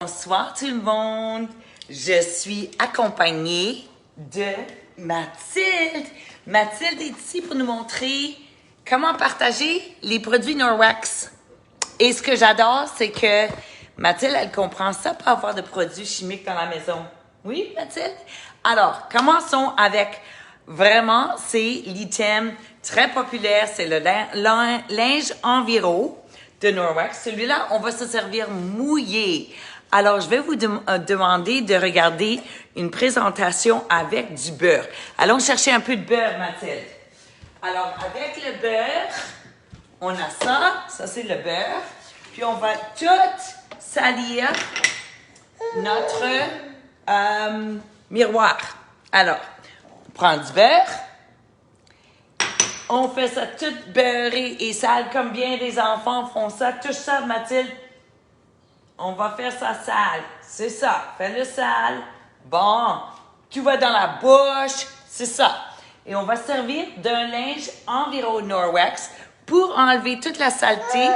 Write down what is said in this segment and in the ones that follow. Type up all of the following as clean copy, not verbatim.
Bonsoir tout le monde, je suis accompagnée de Mathilde. Mathilde est ici pour nous montrer comment partager les produits Norwex. Et ce que j'adore, c'est que Mathilde, elle comprend ça pour avoir de produits chimiques dans la maison. Oui, Mathilde? Alors, commençons avec vraiment, c'est l'item très populaire, c'est le linge Enviro de Norwex. Celui-là, on va se servir mouillé. Alors, je vais vous demander de regarder une présentation avec du beurre. Allons chercher un peu de beurre, Mathilde. Alors, avec le beurre, on a ça. Ça, c'est le beurre. Puis, on va tout salir notre miroir. Alors, on prend du beurre. On fait ça tout beurré et sale, comme bien des enfants font ça. Touche ça, Mathilde. On va faire ça sale. C'est ça. Fais-le sale. Bon. Tout va dans la bouche. C'est ça. Et on va servir d'un linge Enviro Norwex pour enlever toute la saleté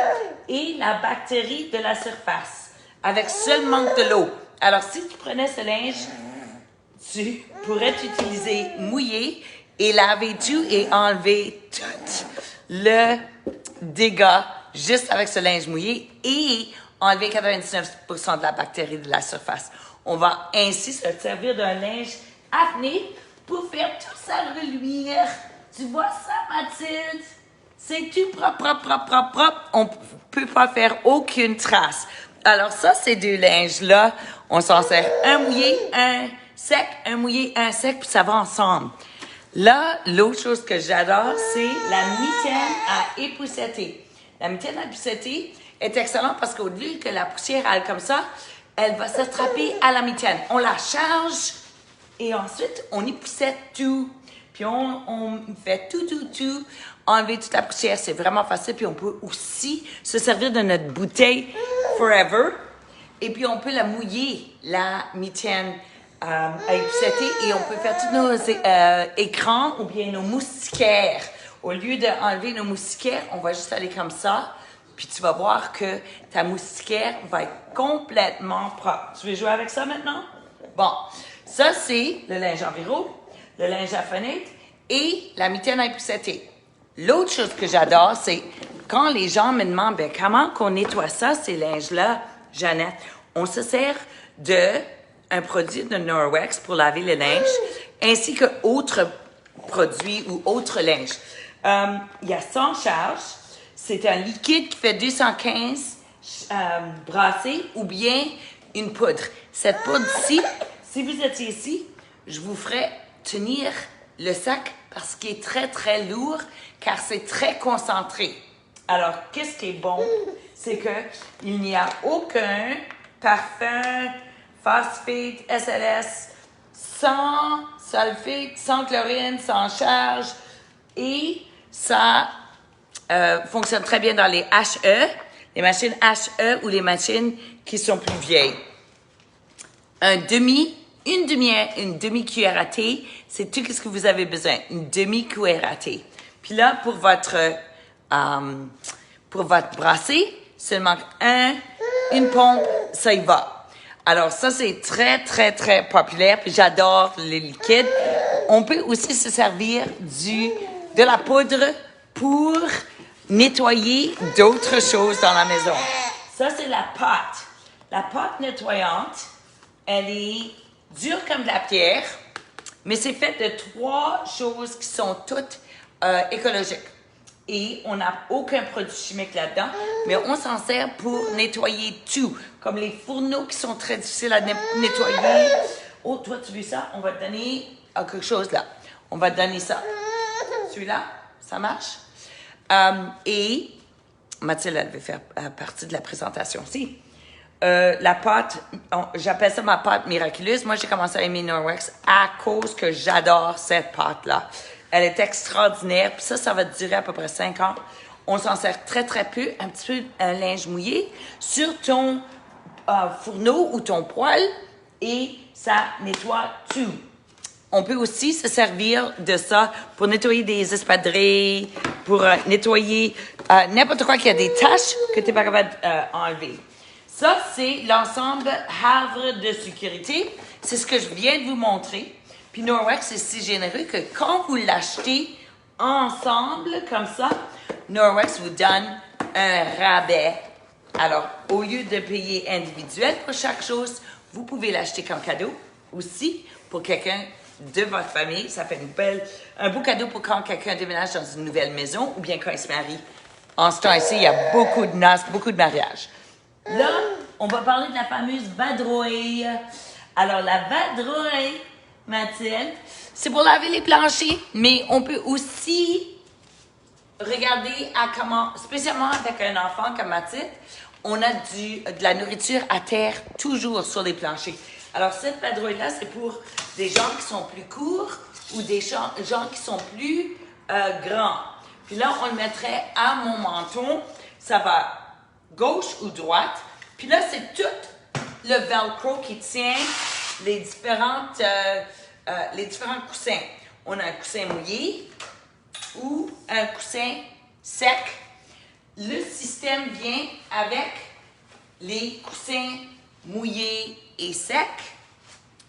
et la bactérie de la surface avec seulement de l'eau. Alors, si tu prenais ce linge, tu pourrais t'utiliser mouillé et laver tout et enlever tout le dégât juste avec ce linge mouillé et enlever 99% de la bactérie de la surface. On va ainsi se servir d'un linge affiné pour faire tout ça reluire. Tu vois ça, Mathilde? C'est tout propre, propre, propre, propre, propre. On ne peut pas faire aucune trace. Alors ça, ces deux linges-là, on s'en sert un mouillé, un sec, un mouillé, un sec, puis ça va ensemble. Là, l'autre chose que j'adore, c'est la mitaine à épousseter. La mitaine à épousseter est excellente parce qu'au lieu que la poussière aille comme ça, elle va s'attraper à la mitaine. On la charge et ensuite, on époussette tout. Puis on fait tout, enlever toute la poussière. C'est vraiment facile. Puis on peut aussi se servir de notre bouteille Forever. Et puis on peut la mouiller, la mitaine à épousseter. Et on peut faire tous nos écrans ou bien nos moustiquaires. Au lieu d'enlever nos moustiquaires, on va juste aller comme ça. Puis tu vas voir que ta moustiquaire va être complètement propre. Tu veux jouer avec ça maintenant? Bon, ça c'est le linge Enviro, le linge à fenêtre et la mitaine à épousseter. L'autre chose que j'adore, c'est quand les gens me demandent ben, comment qu'on nettoie ça, ces linges-là, Jeannette. On se sert d'un produit de Norwex pour laver le linge, ainsi que autres produits ou autres linges. Il y a sans charge. C'est un liquide qui fait 215 brassés ou bien une poudre. Cette poudre-ci, si vous étiez ici, je vous ferai tenir le sac parce qu'il est très, très lourd car c'est très concentré. Alors, qu'est-ce qui est bon? C'est qu'il n'y a aucun parfum, phosphate, SLS, sans sulfate, sans chlorine, sans charge et ça fonctionne très bien dans les HE, les machines HE ou les machines qui sont plus vieilles. Une demi-cuillère à thé, c'est tout ce que vous avez besoin. Une demi-cuillère à thé. Puis là, pour votre brassée, seulement une pompe, ça y va. Alors ça, c'est très, très, très populaire. Puis j'adore les liquides. On peut aussi se servir de la poudre pour nettoyer d'autres choses dans la maison. Ça, c'est la pâte. La pâte nettoyante, elle est dure comme de la pierre, mais c'est fait de 3 choses qui sont toutes écologiques. Et on n'a aucun produit chimique là-dedans, mais on s'en sert pour nettoyer tout, comme les fourneaux qui sont très difficiles à nettoyer. Oh, toi, tu veux ça? On va te donner quelque chose là. On va te donner ça. Celui-là, ça marche? Et Mathilde, elle veut faire partie de la présentation aussi. La pâte, j'appelle ça ma pâte miraculeuse. Moi, j'ai commencé à aimer Norwex à cause que j'adore cette pâte-là. Elle est extraordinaire. Puis ça va durer à peu près 5 ans. On s'en sert très, très peu. Un petit peu un linge mouillé sur ton fourneau ou ton poêle et ça nettoie tout. On peut aussi se servir de ça pour nettoyer des espadrilles, pour nettoyer n'importe quoi qui a des taches que tu n'es pas capable d'enlever. Ça, c'est l'ensemble havre de sécurité. C'est ce que je viens de vous montrer. Puis Norwex est si généreux que quand vous l'achetez ensemble, comme ça, Norwex vous donne un rabais. Alors, au lieu de payer individuel pour chaque chose, vous pouvez l'acheter comme cadeau aussi pour quelqu'un de votre famille. Ça fait un beau cadeau pour quand quelqu'un déménage dans une nouvelle maison ou bien quand il se marie. En ce temps-ci, il y a beaucoup de noces, beaucoup de mariages. Là, on va parler de la fameuse vadrouille. Alors, la vadrouille, Mathilde, c'est pour laver les planchers, mais on peut aussi regarder à comment, spécialement avec un enfant comme Mathilde, on a de la nourriture à terre toujours sur les planchers. Alors, cette vadrouille-là, c'est pour des gens qui sont plus courts ou des gens qui sont plus grands. Puis là, on le mettrait à mon menton. Ça va gauche ou droite. Puis là, c'est tout le velcro qui tient les différents coussins. On a un coussin mouillé ou un coussin sec. Le système vient avec les coussins mouillés et secs,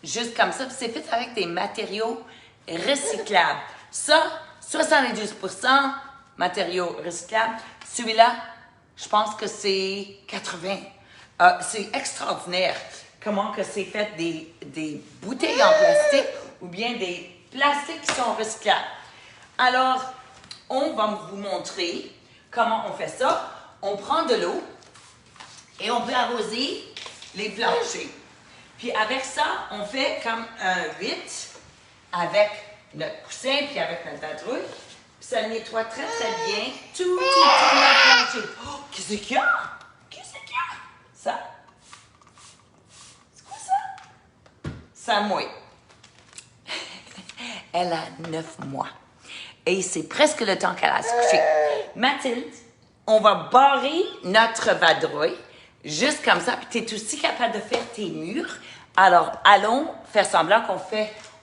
juste comme ça. C'est fait avec des matériaux recyclables. Ça, 72% matériaux recyclables. Celui-là, je pense que c'est 80%. C'est extraordinaire comment que c'est fait des bouteilles en plastique ou bien des plastiques qui sont recyclables. Alors, on va vous montrer comment on fait ça. On prend de l'eau et on peut arroser les planchers. Puis avec ça, on fait comme un 8 avec notre coussin puis avec notre vadrouille. Puis ça nettoie très très bien tout le plancher. Oh, qu'est-ce qu'il y a? Qu'est-ce qu'il y a? Ça. C'est quoi ça? Ça mouille. Elle a 9 mois. Et c'est presque le temps qu'elle a se coucher. Mathilde, on va barrer notre vadrouille, juste comme ça. Puis tu es aussi capable de faire tes murs. Alors, allons faire semblant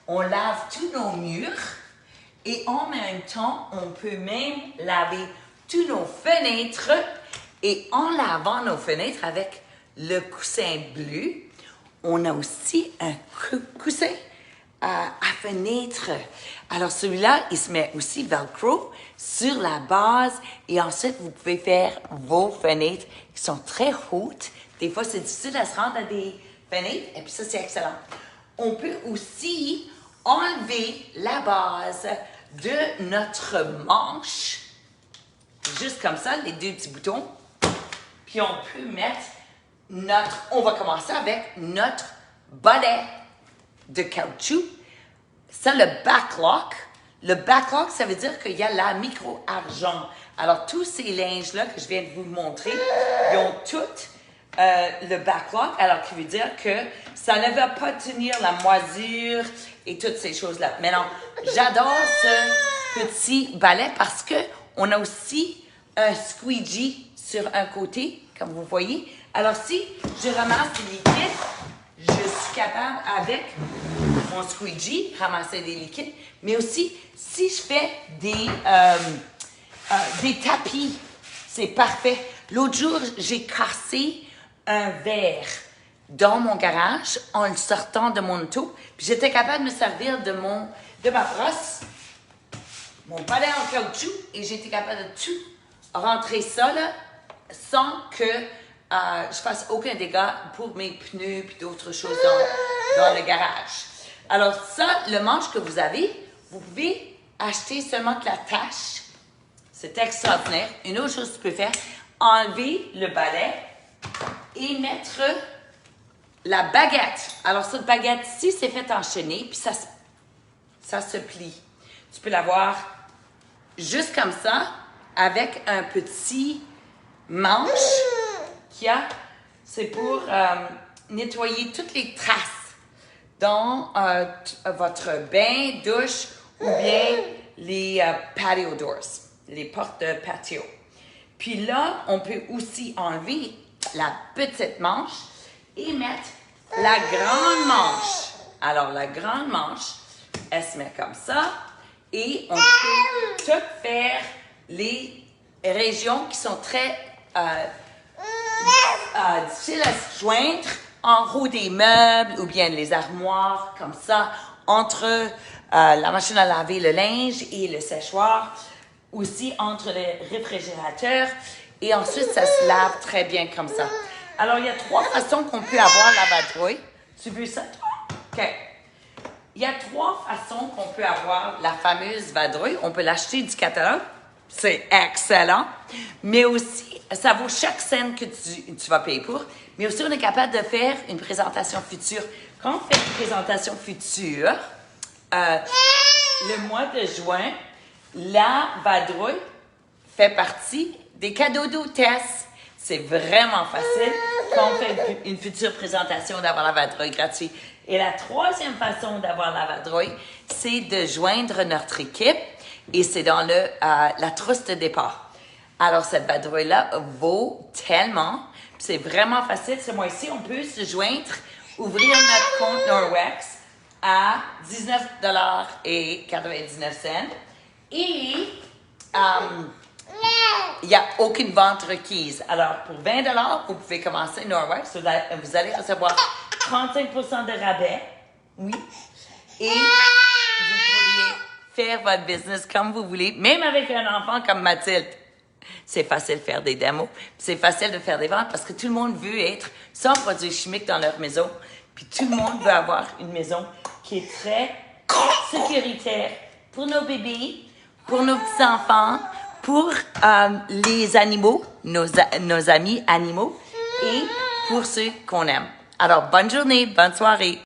on lave tous nos murs. Et en même temps, on peut même laver tous nos fenêtres. Et en lavant nos fenêtres avec le coussin bleu, on a aussi un coussin à fenêtre. Alors celui-là, il se met aussi velcro sur la base et ensuite vous pouvez faire vos fenêtres qui sont très hautes. Des fois, c'est difficile à se rendre à des fenêtres et puis ça, c'est excellent. On peut aussi enlever la base de notre manche, juste comme ça, les deux petits boutons. Puis on peut mettre on va commencer avec notre balai de caoutchouc. Ça, le backlock. Le backlock, ça veut dire qu'il y a la micro-argent. Alors, tous ces linges-là que je viens de vous montrer, ils ont tous le backlock, alors qui veut dire que ça ne va pas tenir la moisure et toutes ces choses-là. Mais non, j'adore ce petit balai parce qu'on a aussi un squeegee sur un côté, comme vous voyez. Alors, si je ramasse des liquides, je suis capable, avec mon squeegee, ramasser des liquides. Mais aussi, si je fais des tapis, c'est parfait. L'autre jour, j'ai cassé un verre dans mon garage en le sortant de mon auto. Puis j'étais capable de me servir de ma brosse, mon balai en caoutchouc, et j'étais capable de tout rentrer ça là, sans que je fasse aucun dégât pour mes pneus et d'autres choses dans le garage. Alors ça, le manche que vous avez, vous pouvez acheter seulement que la tache. C'est extraordinaire. Une autre chose que tu peux faire, enlever le balai et mettre la baguette. Alors cette baguette-ci, c'est fait en chenille, puis ça se plie. Tu peux l'avoir juste comme ça, avec un petit manche c'est pour nettoyer toutes les traces dans votre bain, douche ou bien les patio doors, les portes de patio. Puis là, on peut aussi enlever la petite manche et mettre la grande manche. Alors, la grande manche, elle se met comme ça et on peut tout faire les régions qui sont très difficile à se joindre en haut des meubles ou bien les armoires, comme ça, entre la machine à laver le linge et le séchoir, aussi entre les réfrigérateurs, et ensuite ça se lave très bien comme ça. Alors, il y a 3 façons qu'on peut avoir la vadrouille. Tu veux ça, toi? OK. Il y a 3 façons qu'on peut avoir la fameuse vadrouille. On peut l'acheter du catalogue. C'est excellent. Mais aussi, ça vaut chaque scène que tu vas payer pour. Mais aussi, on est capable de faire une présentation future. Quand on fait une présentation future, le mois de juin, la vadrouille fait partie des cadeaux d'hôtesse. C'est vraiment facile quand on fait une future présentation d'avoir la vadrouille gratuite. Et la 3e façon d'avoir la vadrouille, c'est de joindre notre équipe et c'est dans la trousse de départ. Alors, cette vadrouille-là vaut tellement, c'est vraiment facile. Ce mois-ci, on peut se joindre, ouvrir notre compte Norwex à 19,99 $. Et il n'y a aucune vente requise. Alors, pour 20 $, vous pouvez commencer Norwex. Vous allez recevoir 35% de rabais. Oui. Et vous pourriez faire votre business comme vous voulez, même avec un enfant comme Mathilde. C'est facile de faire des démos. C'est facile de faire des ventes parce que tout le monde veut être sans produits chimiques dans leur maison. Puis tout le monde veut avoir une maison qui est très sécuritaire pour nos bébés, pour nos petits-enfants, pour les animaux, nos amis animaux, et pour ceux qu'on aime. Alors, bonne journée, bonne soirée.